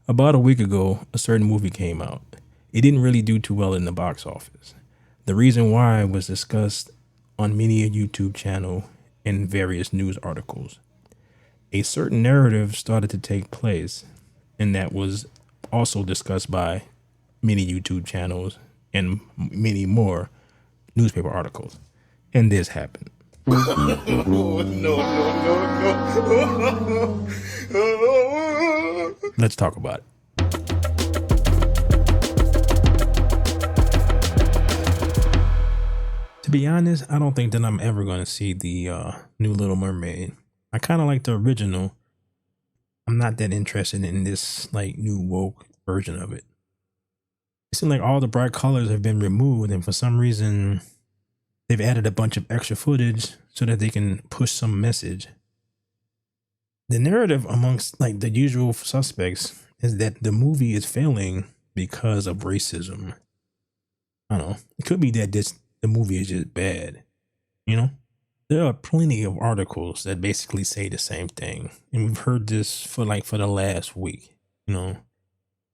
About a week ago, a certain movie came out. It didn't really do too well in the box office. The reason why was discussed on many a YouTube channel and various news articles. A certain narrative started to take place, and that was also discussed by many YouTube channels and many more newspaper articles. And this happened. Oh, no, no, no, no. Let's talk about it. To be honest, I don't think that I'm ever going to see the new Little Mermaid. I kind of like the original. I'm not that interested in this like new woke version of it. It seems like all the bright colors have been removed, and for some reason, they've added a bunch of extra footage so that they can push some message. The narrative amongst like the usual suspects is that the movie is failing because of racism. I don't know. It could be that the movie is just bad. You know, there are plenty of articles that basically say the same thing, and we've heard this for the last week. You know,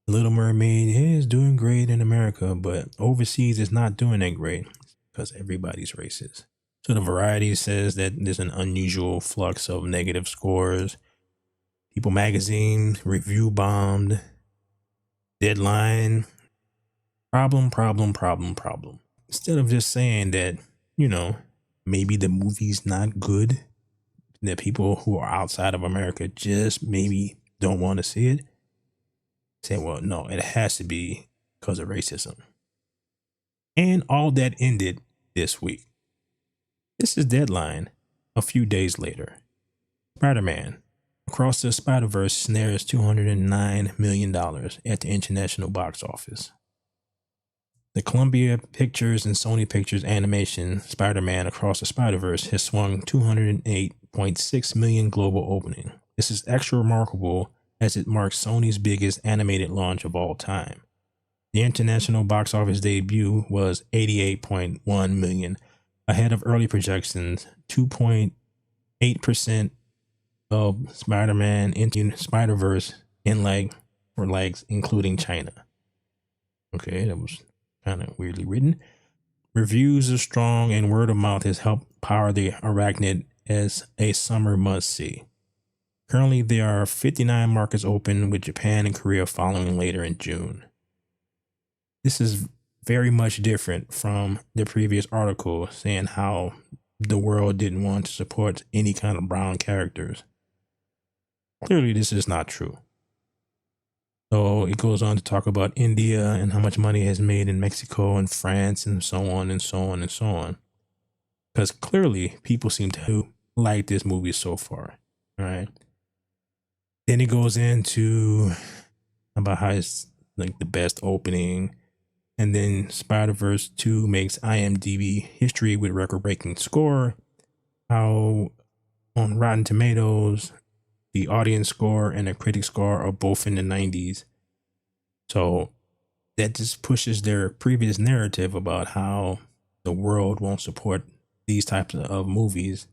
Little Mermaid is doing great in America, but overseas it's not doing that great because everybody's racist. So the Variety says that there's an unusual flux of negative scores. People Magazine review bombed. Deadline problem. Instead of just saying that, maybe the movie's not good, that people who are outside of America just maybe don't want to see it, say, well, no, it has to be because of racism. And all that ended this week. This is Deadline a few days later. Spider-Man Across the Spider Verse snares $209 million at the international box office. The Columbia Pictures and Sony Pictures animation Spider-Man Across the Spider Verse has swung 208.6 million global opening. This is extra remarkable as it marks Sony's biggest animated launch of all time. The international box office debut was 88.1 million, ahead of early projections, 2.8% of Spider-Man into Spider-Verse for legs, including China. Okay, that was kind of weirdly written. Reviews are strong and word of mouth has helped power the Arachnid as a summer must-see. Currently, there are 59 markets open, with Japan and Korea following later in June. This is very much different from the previous article saying how the world didn't want to support any kind of brown characters. Clearly, this is not true. So it goes on to talk about India and how much money it has made in Mexico and France and so on and so on and so on. Because clearly, people seem to like this movie so far. All right. Then it goes into about how it's like the best opening. And then Spider-Verse 2 makes IMDb history with record-breaking score. How on Rotten Tomatoes, the audience score and the critic score are both in the 90s. So that just pushes their previous narrative about how the world won't support these types of movies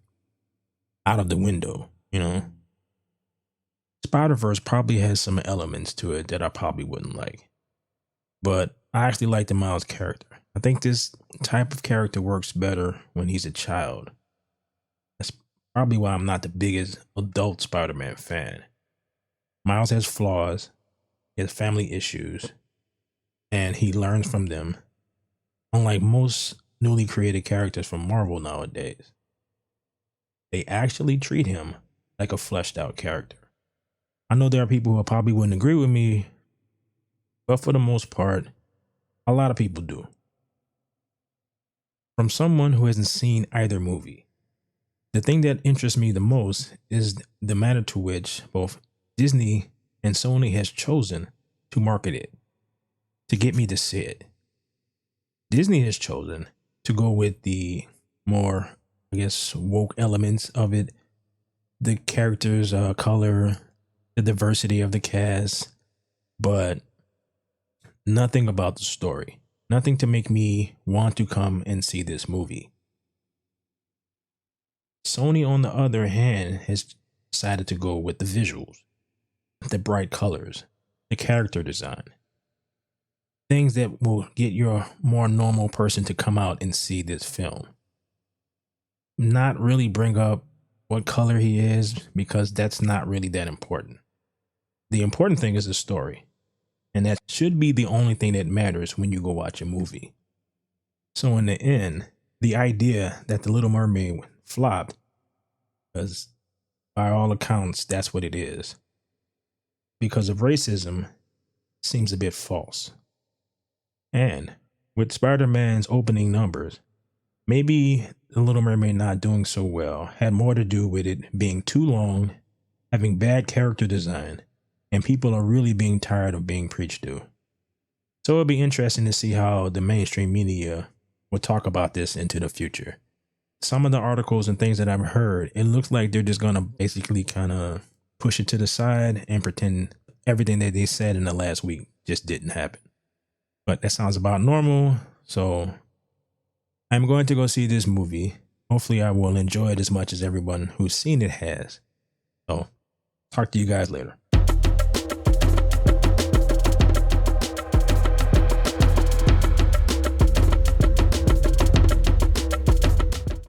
out of the window, Spider-Verse probably has some elements to it that I probably wouldn't like. But I actually like the Miles character. I think this type of character works better when he's a child. That's probably why I'm not the biggest adult Spider-Man fan. Miles has flaws, he has family issues, and he learns from them, unlike most newly created characters from Marvel nowadays. They actually treat him like a fleshed out character. I know there are people who probably wouldn't agree with me, but for the most part, a lot of people do. From someone who hasn't seen either movie, the thing that interests me the most is the manner to which both Disney and Sony has chosen to market it, to get me to see it. Disney has chosen to go with the more, woke elements of it, the characters' color, the diversity of the cast, but nothing about the story. Nothing to make me want to come and see this movie. Sony, on the other hand, has decided to go with the visuals, the bright colors, the character design, things that will get your more normal person to come out and see this film. Not really bring up what color he is, because that's not really that important. The important thing is the story, and that should be the only thing that matters when you go watch a movie. So in the end, the idea that The Little Mermaid flopped, because by all accounts, that's what it is, because of racism, seems a bit false. And with Spider-Man's opening numbers, maybe The Little Mermaid not doing so well had more to do with it being too long, having bad character design, and people are really being tired of being preached to. So it'll be interesting to see how the mainstream media will talk about this into the future. Some of the articles and things that I've heard, it looks like they're just gonna basically kind of push it to the side and pretend everything that they said in the last week just didn't happen. But that sounds about normal. So I'm going to go see this movie. Hopefully I will enjoy it as much as everyone who's seen it has. So talk to you guys later.